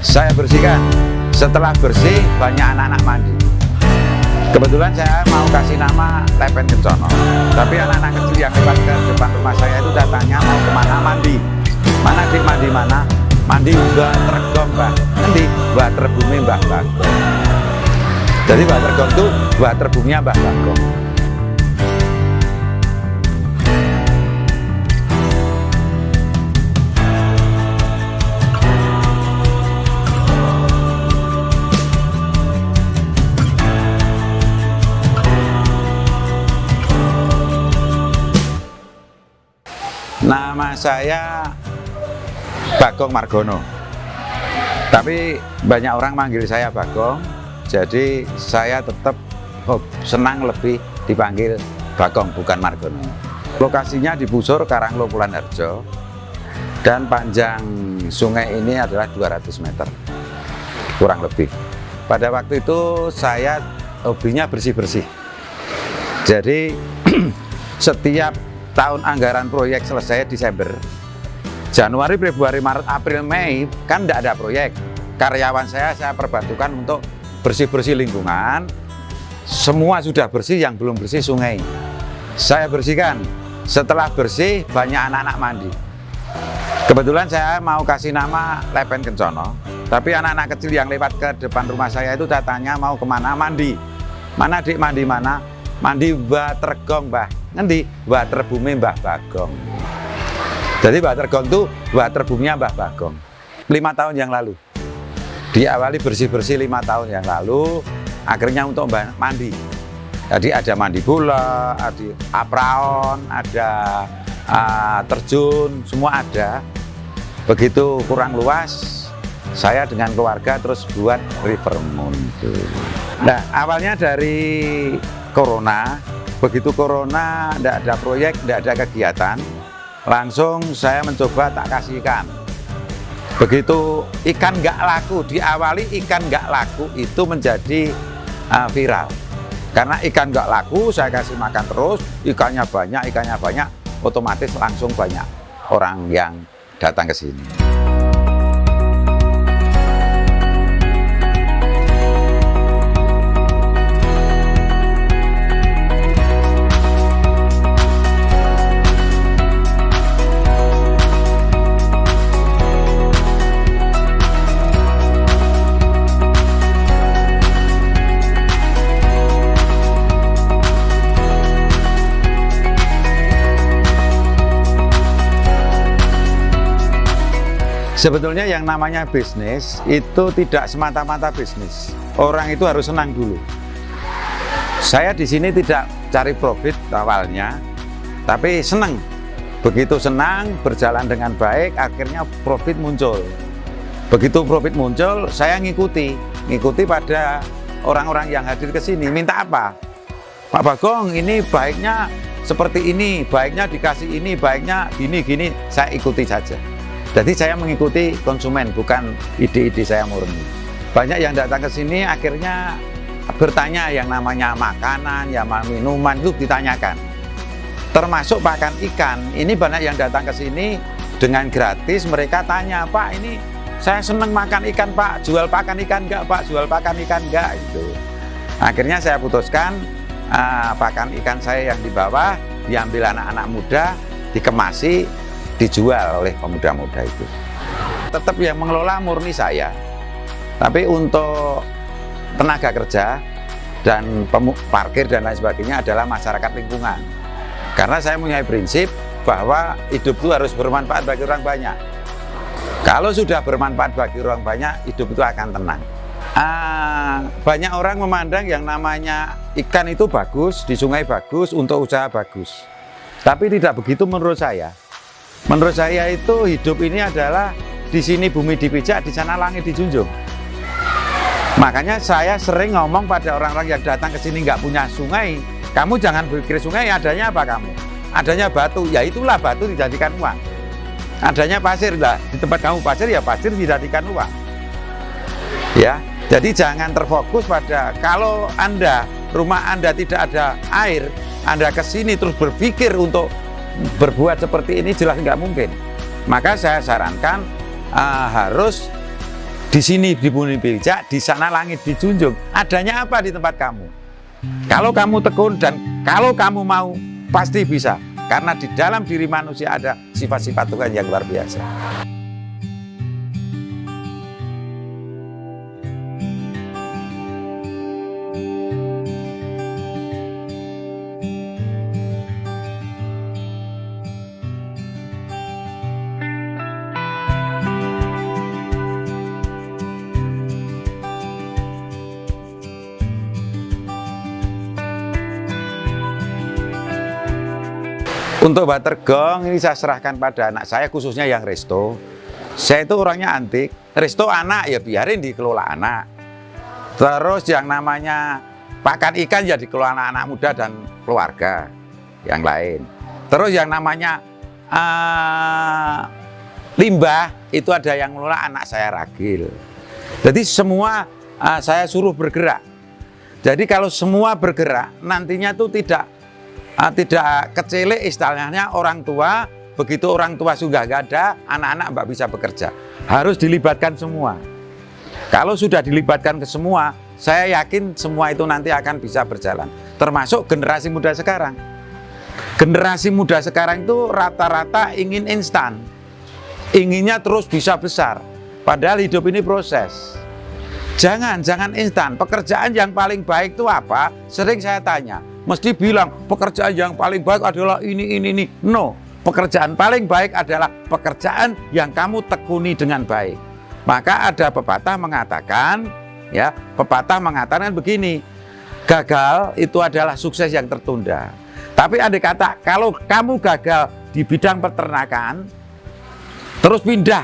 Saya bersihkan. Setelah bersih, banyak anak-anak mandi. Kebetulan saya mau kasih nama Lepen Kencono. Tapi anak-anak kecil yang lewat ke depan rumah saya itu datangnya mau kemana mandi. Mana dik mandi mana? Mandi Mbah Tregong Mbah. Nanti Mbah Terbumi Mbah Bagong. Jadi Mbah Tregong itu Mbah Terbumnya Mbah Bagong. Nama saya Bagong Margono, tapi banyak orang manggil saya Bagong, jadi saya tetap senang lebih dipanggil Bagong bukan Margono. Lokasinya di Busur, Karanglo, Pulan Harjo, dan panjang sungai ini adalah 200 meter kurang lebih. Pada waktu itu saya hobinya bersih-bersih, jadi setiap tahun anggaran proyek selesai Desember, Januari, Februari, Maret, April, Mei kan tidak ada proyek. Karyawan saya perbantukan untuk bersih-bersih lingkungan. Semua sudah bersih, yang belum bersih sungai saya bersihkan. Setelah bersih, banyak anak-anak mandi. Kebetulan saya mau kasih nama Lepen Kencono. Tapi anak-anak kecil yang lewat ke depan rumah saya itu datangnya mau kemana mandi. Mana dik mandi mana? Mandi Mbah Tregong Mbah. Nanti Mbah Terbumi Mbah Bagong. Jadi Mbah Tregong itu Mbah Terbumnya Mbah Bagong. 5 tahun yang lalu diawali bersih-bersih 5 tahun yang lalu, akhirnya untuk mandi. Jadi ada mandi bola, ada apraon, ada terjun, semua ada. Begitu kurang luas, saya dengan keluarga terus buat River Moon. Nah, awalnya dari Corona. Begitu Corona, tidak ada proyek, tidak ada kegiatan, langsung saya mencoba tak kasih ikan. Begitu ikan nggak laku, diawali ikan nggak laku itu menjadi viral. Karena ikan nggak laku, saya kasih makan terus, ikannya banyak, otomatis langsung banyak orang yang datang ke sini. Sebetulnya yang namanya bisnis itu tidak semata-mata bisnis. Orang itu harus senang dulu. Saya di sini tidak cari profit awalnya, tapi senang. Begitu senang, berjalan dengan baik, akhirnya profit muncul. Begitu profit muncul, saya ngikuti pada orang-orang yang hadir ke sini. Minta apa? Pak Bagong, ini baiknya seperti ini, baiknya dikasih ini, baiknya gini, saya ikuti saja. Jadi saya mengikuti konsumen, bukan ide-ide saya murni. Banyak yang datang ke sini akhirnya bertanya yang namanya makanan, yang minuman itu ditanyakan. Termasuk pakan ikan. Ini banyak yang datang ke sini dengan gratis. Mereka tanya, Pak, ini saya seneng makan ikan, Pak. Jual pakan ikan enggak, Pak? Jual pakan ikan enggak? Itu. Akhirnya saya putuskan pakan ikan saya yang di bawah diambil anak-anak muda, dikemasi, dijual oleh pemuda-muda itu. Tetap yang mengelola murni saya, tapi untuk tenaga kerja dan parkir dan lain sebagainya adalah masyarakat lingkungan. Karena saya punya prinsip bahwa hidup itu harus bermanfaat bagi orang banyak. Kalau sudah bermanfaat bagi orang banyak, hidup itu akan tenang. Banyak orang memandang yang namanya ikan itu bagus, di sungai bagus, untuk usaha bagus. Tapi tidak begitu menurut saya. Menurut saya itu hidup ini adalah di sini bumi dipijak, di sana langit dijunjung. Makanya saya sering ngomong pada orang-orang yang datang ke sini nggak punya sungai, kamu jangan berpikir sungai, adanya apa kamu? Adanya batu, ya itulah batu dijadikan uang. Adanya pasir, lah di tempat kamu pasir, ya pasir dijadikan uang. Ya, jadi jangan terfokus pada kalau rumah Anda tidak ada air, Anda ke sini terus berpikir untuk berbuat seperti ini, jelas nggak mungkin. Maka saya sarankan harus di sini di bumi pijak, di sana langit dijunjung. Adanya apa di tempat kamu? Kalau kamu tekun dan kalau kamu mau, pasti bisa. Karena di dalam diri manusia ada sifat-sifat Tuhan yang luar biasa. Untuk bater gong ini saya serahkan pada anak saya, khususnya yang resto. Saya itu orangnya antik. Resto anak ya biarin dikelola anak. Terus yang namanya pakan ikan ya dikelola anak-anak muda dan keluarga yang lain. Terus yang namanya limbah itu ada yang mengelola anak saya Ragil. Jadi semua saya suruh bergerak. Jadi kalau semua bergerak nantinya tuh tidak kecele istilahnya orang tua. Begitu orang tua sudah gak ada, anak-anak mbak bisa bekerja. Harus dilibatkan semua. Kalau sudah dilibatkan ke semua, saya yakin semua itu nanti akan bisa berjalan. Termasuk generasi muda sekarang. Generasi muda sekarang itu rata-rata ingin instan. Inginnya terus bisa besar. Padahal hidup ini proses. Jangan instan. Pekerjaan yang paling baik itu apa? Sering saya tanya. Mesti bilang pekerjaan yang paling baik adalah ini. No. Pekerjaan paling baik adalah pekerjaan yang kamu tekuni dengan baik. Maka ada pepatah mengatakan begini, gagal itu adalah sukses yang tertunda. Tapi ada kata, kalau kamu gagal di bidang peternakan, terus pindah,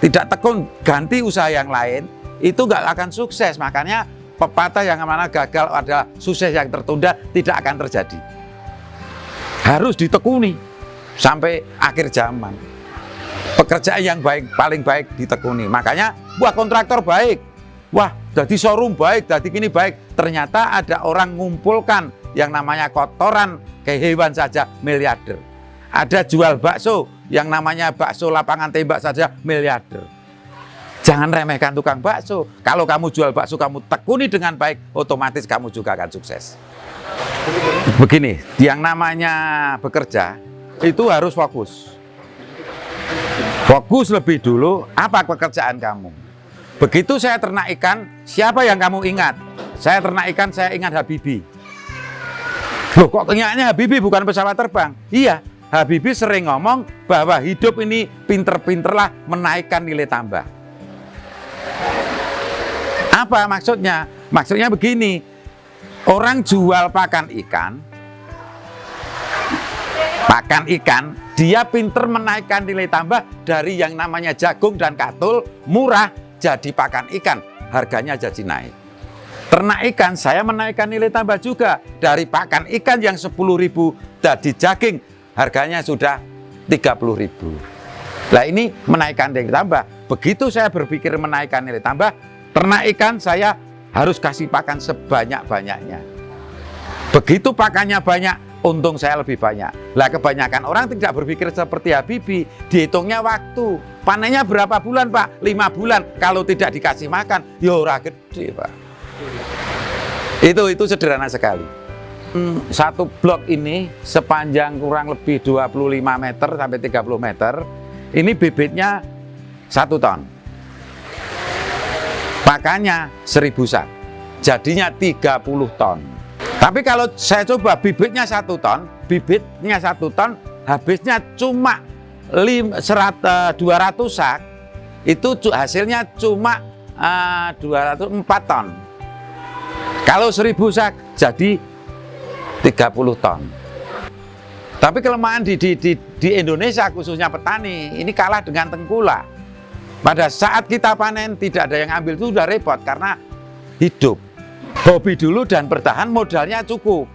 tidak tekun, ganti usaha yang lain, itu nggak akan sukses. Makanya pepatah yang mana gagal adalah sukses yang tertunda tidak akan terjadi. Harus ditekuni sampai akhir zaman. Pekerjaan yang baik, paling baik ditekuni. Makanya, wah kontraktor baik, wah jadi showroom baik, jadi gini baik. Ternyata ada orang ngumpulkan yang namanya kotoran kayak hewan saja miliarder. Ada jual bakso yang namanya bakso lapangan tembak saja miliarder. Jangan remehkan tukang bakso. Kalau kamu jual bakso, kamu tekuni dengan baik, otomatis kamu juga akan sukses. Begini, yang namanya bekerja itu harus fokus. Fokus lebih dulu, apa pekerjaan kamu. Begitu saya ternak ikan, siapa yang kamu ingat? Saya ternak ikan, saya ingat Habibie. Loh kok ingatnya Habibie bukan pesawat terbang? Iya, Habibie sering ngomong bahwa hidup ini pinter-pinterlah menaikkan nilai tambah. Apa maksudnya? Maksudnya begini, orang jual pakan ikan, dia pinter menaikkan nilai tambah dari yang namanya jagung dan katul, murah jadi pakan ikan, harganya jadi naik. Ternak ikan, saya menaikkan nilai tambah juga, dari pakan ikan yang 10.000 jadi daging, harganya sudah 30.000. Nah ini menaikkan nilai tambah. Begitu saya berpikir menaikkan nilai tambah, ternak ikan saya harus kasih pakan sebanyak-banyaknya. Begitu pakannya banyak, untung saya lebih banyak. Lah kebanyakan orang tidak berpikir seperti Habibie, dihitungnya waktu. Panennya berapa bulan Pak? 5 bulan. Kalau tidak dikasih makan, ya ora gede Pak. Itu sederhana sekali. Satu blok ini sepanjang kurang lebih 25 meter sampai 30 meter. Ini bibitnya 1 ton. Pakannya 1000 sak. Jadinya 30 ton. Tapi kalau saya coba bibitnya 1 ton, habisnya cuma 200 sak, itu hasilnya cuma 204 ton. Kalau 1000 sak jadi 30 ton. Tapi kelemahan di Indonesia khususnya petani ini kalah dengan tengkulak. Pada saat kita panen tidak ada yang ambil, itu sudah repot karena hidup. Hobi dulu dan bertahan, modalnya cukup.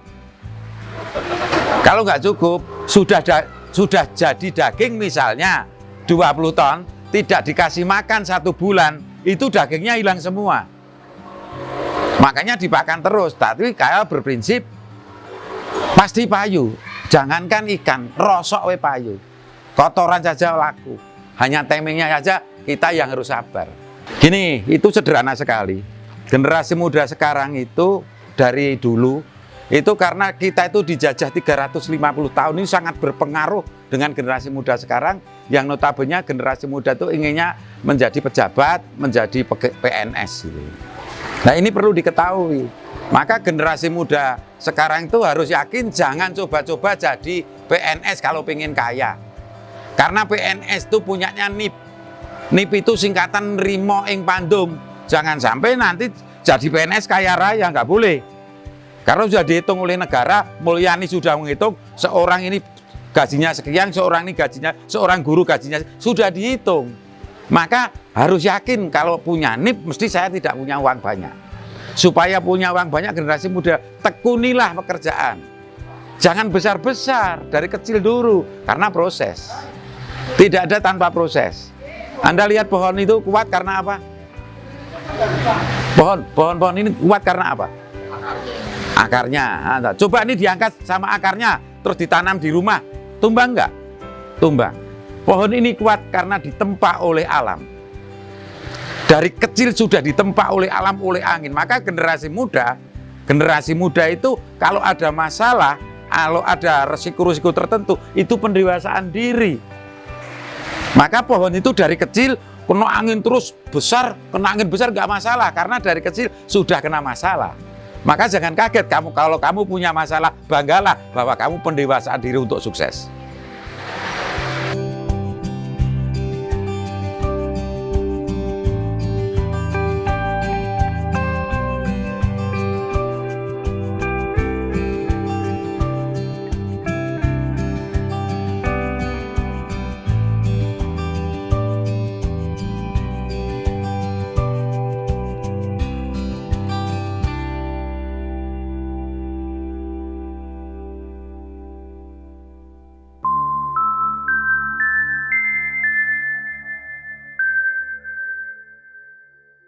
Kalau nggak cukup, sudah jadi daging misalnya 20 ton, tidak dikasih makan 1 bulan, itu dagingnya hilang semua. Makanya dipakan terus. Tapi kayak berprinsip pasti payu. Jangankan ikan, rosok we payu. Kotoran saja laku. Hanya timingnya saja kita yang harus sabar. Gini, itu sederhana sekali. Generasi muda sekarang itu dari dulu, itu karena kita itu dijajah 350 tahun, ini sangat berpengaruh dengan generasi muda sekarang, yang notabene generasi muda itu inginnya menjadi pejabat, menjadi PNS. Gitu. Nah ini perlu diketahui. Maka generasi muda sekarang itu harus yakin jangan coba-coba jadi PNS kalau pengen kaya. Karena PNS itu punyanya NIP. NIP itu singkatan Nrimo ing Pandum. Jangan sampai nanti jadi PNS kaya raya, nggak boleh. Karena sudah dihitung oleh negara, Mulyani sudah menghitung seorang ini gajinya sekian, seorang ini gajinya, seorang guru gajinya sudah dihitung. Maka harus yakin kalau punya NIP mesti saya tidak punya uang banyak. Supaya punya uang banyak generasi muda, tekunilah pekerjaan. Jangan besar-besar, dari kecil dulu, karena proses. Tidak ada tanpa proses. Anda lihat pohon itu kuat karena apa? Pohon ini kuat karena apa? Akarnya. Coba ini diangkat sama akarnya, terus ditanam di rumah, tumbang nggak? Tumbang. Pohon ini kuat karena ditempa oleh alam. Dari kecil sudah ditempa oleh alam, oleh angin. Maka generasi muda itu kalau ada masalah, kalau ada resiko-resiko tertentu, itu pendewasaan diri. Maka pohon itu dari kecil kena angin terus besar, kena angin besar nggak masalah, karena dari kecil sudah kena masalah. Maka jangan kaget kalau kamu punya masalah, banggalah bahwa kamu pendewasaan diri untuk sukses.